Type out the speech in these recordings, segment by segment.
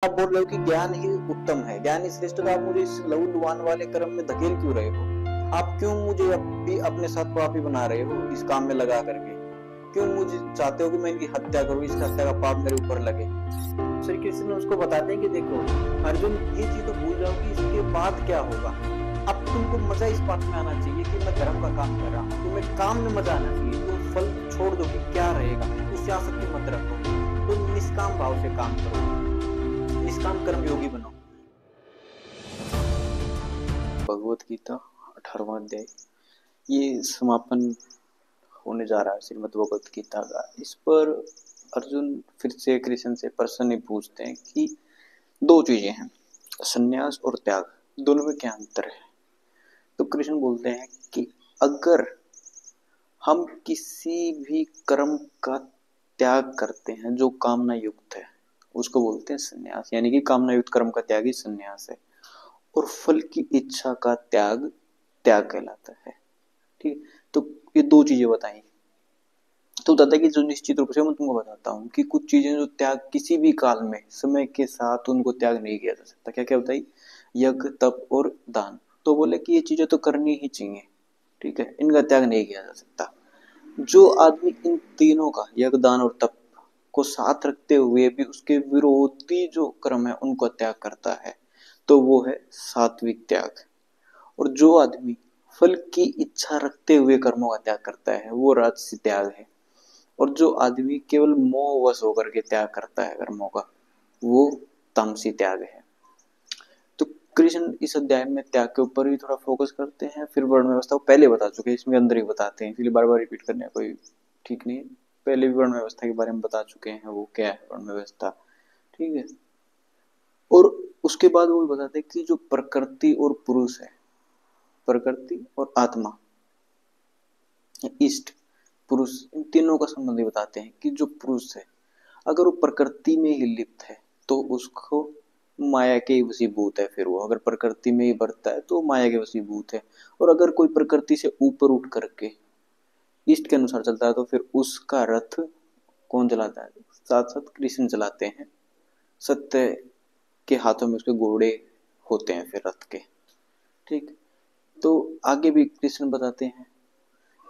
आप बोल रहे हो कि ज्ञान ही उत्तम है, ज्ञान ही श्रेष्ठ, तो आप मुझे इस लहू लुहान वाले कर्म में धकेल क्यों रहे हो? आप क्यों मुझे भी अपने साथ पापी बना रहे हो इस काम में लगा करके? क्यों मुझे चाहते हो कि मैं इनकी हत्या करूं, इस हत्या का पाप मेरे ऊपर लगे? श्री कृष्ण उसको बताते हैं कि देखो अर्जुन, ये चीज तो भूल जाओ कि इसके बाद क्या होगा। अब तुमको मजा इस बात में आना चाहिए कि मैं धर्म का काम कर रहा हूँ, तुम्हें काम में मजा आना चाहिए। तुम फल छोड़ दो कि क्या रहेगा, उससे आसक्ति मत रखो, तुम निष्काम भाव से काम करो, निष्काम कर्म योगी बनो। भगवत गीता 18वां अध्याय, ये समापन होने जा रहा है श्रीमद् भगवत गीता का। इस पर अर्जुन फिर से कृष्ण से प्रश्न पूछते हैं कि दो चीजें हैं, संन्यास और त्याग, दोनों में क्या अंतर है? तो कृष्ण बोलते हैं कि अगर हम किसी भी कर्म का त्याग करते हैं जो कामना युक्त है, उसको बोलते हैं संन्यास, यानी कि कामना युक्त कर्म का त्याग ही संन्यास है। और फल की इच्छा का त्याग त्याग कहलाता है। ठीक, तो ये दो चीजें बताई। तो बताता है कि जो निश्चित रूप से मैं तुमको बताता हूँ कि कुछ चीजें जो त्याग किसी भी काल में समय के साथ उनको त्याग नहीं किया जा सकता। क्या क्या बताई? यज्ञ, तप और दान। तो बोले कि ये चीजें तो करनी ही चाहिए, ठीक है, इनका त्याग नहीं किया जा सकता। जो आदमी इन तीनों का, यज्ञ, दान और तप को साथ रखते हुए भी उसके विरोधी जो कर्म है उनको त्याग करता है, तो वो है सात्विक त्याग। और जो आदमी फल की इच्छा रखते हुए कर्मों का त्याग करता है वो राजसी त्याग है। और जो आदमी केवल मोहवश होकर के त्याग करता है कर्मों का, वो तामसी त्याग है। तो कृष्ण इस अध्याय में त्याग के ऊपर भी थोड़ा फोकस करते हैं, फिर वर्ण व्यवस्था को पहले बता चुके हैं, इसमें अंदर ही बताते हैं, इसलिए बार बार रिपीट करने का कोई ठीक नहीं है। पहले भी वर्ण व्यवस्था के बारे में बता चुके हैं, वो क्या है वर्ण व्यवस्था, ठीक है। और उसके बाद वो भी बताते हैं कि जो प्रकृति और पुरुष है, प्रकृति और आत्मा, इष्ट, पुरुष, इन तीनों का संबंध बताते हैं कि जो पुरुष है अगर वो प्रकृति में ही लिप्त है तो उसको माया के वशीभूत है। फिर वो अगर प्रकृति में ही बढ़ता है तो माया के वशीभूत है। और अगर कोई प्रकृति से ऊपर उठ करके इष्ट के अनुसार चलता है तो फिर उसका रथ कौन चलाता है? साथ साथ कृष्ण चलाते हैं। सत्य के हाथों में उसके घोड़े होते हैं फिर रथ के, ठीक। तो आगे भी कृष्ण बताते हैं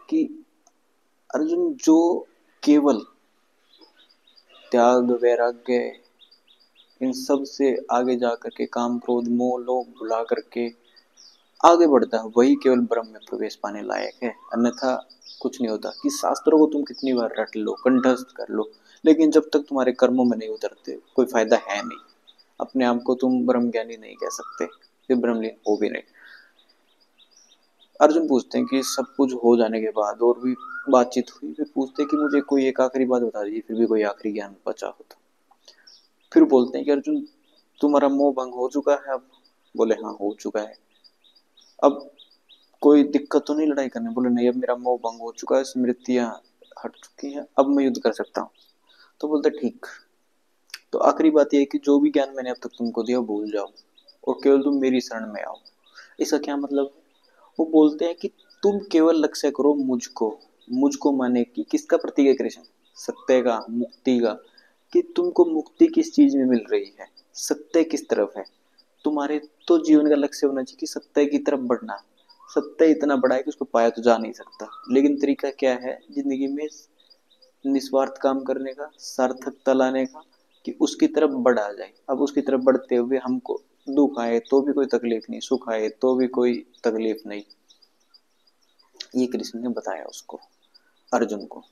कि अर्जुन, जो केवल त्याग, वैराग्य, इन सब से आगे जा करके काम, क्रोध, मोह, लोभ भुला करके आगे बढ़ता है वही केवल ब्रह्म में प्रवेश पाने लायक है, अन्यथा कुछ नहीं होता। कि शास्त्रों को तुम कितनी बार रट लो, कंठस्थ कर लो, लेकिन जब तक तुम्हारे कर्मों में नहीं उतरते कोई फायदा है नहीं। अपने आप को तुम ब्रह्म ज्ञानी नहीं कह सकते, फिर ब्रह्मलीन हो भी नहीं। अर्जुन पूछते हैं कि सब कुछ हो जाने के बाद और भी बातचीत हुई, फिर पूछते हैं कि मुझे कोई एक आखिरी बात बता दीजिए, फिर भी कोई आखिरी ज्ञान बचा हो तो। फिर बोलते हैं कि अर्जुन, तुम्हारा मोह भंग हो चुका है अब? बोले हाँ हो चुका है। अब कोई दिक्कत तो नहीं लड़ाई करने? बोले नहीं, अब मेरा मोह भंग हो चुका है, स्मृतियां हट चुकी हैं, अब मैं युद्ध कर सकता हूँ। तो बोलते ठीक, तो आखिरी बात यह है कि जो भी ज्ञान मैंने अब तक तुमको दिया भूल जाओ और केवल तुम मेरी शरण में आओ। इसका क्या मतलब है? वो बोलते हैं कि तुम केवल लक्ष्य करो मुझको। मुझको माने कि किसका प्रतीक है कृष्ण? सत्य का, मुक्ति का। कि तुमको मुक्ति किस चीज में मिल रही है, सत्य किस तरफ है। तुम्हारे तो जीवन का लक्ष्य होना चाहिए कि सत्य की तरफ बढ़ना। सत्य इतना बड़ा है कि उसको पाया तो जा नहीं सकता, लेकिन तरीका क्या है जिंदगी में निस्वार्थ काम करने का, सार्थकता लाने का, कि उसकी तरफ बढ़ा जाए। अब उसकी तरफ बढ़ते हुए हमको दुख आए तो भी कोई तकलीफ नहीं, सुख आए तो भी कोई तकलीफ नहीं। ये कृष्ण ने बताया उसको, अर्जुन को,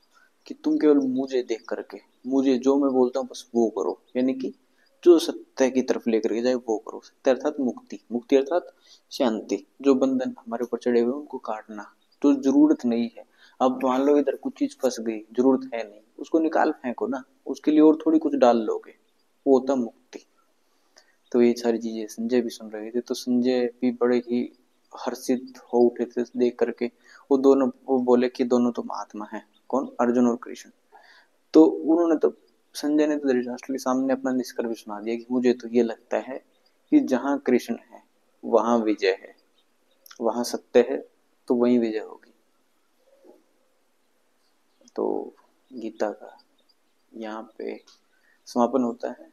कि तुम केवल मुझे देख करके, मुझे जो मैं बोलता हूँ बस वो करो, यानी कि जो सत्य की तरफ लेकर के जाए वो करो। सत्य अर्थात मुक्ति, मुक्ति अर्थात शांति। जो बंधन हमारे ऊपर चढ़े हुए उनको काटना, जो जरूरत नहीं है। अब मान लो इधर कुछ चीज फंस गई, जरूरत है नहीं, उसको निकाल फेंको ना, उसके लिए और थोड़ी कुछ डाल लोगे, वो होता मुक्ति। तो ये सारी चीजें संजय भी सुन रहे थे, तो संजय भी बड़े ही हर्षित हो उठे थे देख करके। वो दोनों, वो बोले कि दोनों तो महात्मा हैं, कौन? अर्जुन और कृष्ण। तो उन्होंने तो, संजय ने तो धृतराष्ट्र के सामने अपना निष्कर्ष भी सुना दिया कि मुझे तो ये लगता है कि जहां कृष्ण है वहां विजय है, वहां सत्य है, तो वहीं विजय होगी। तो गीता का यहाँ पे समापन होता है।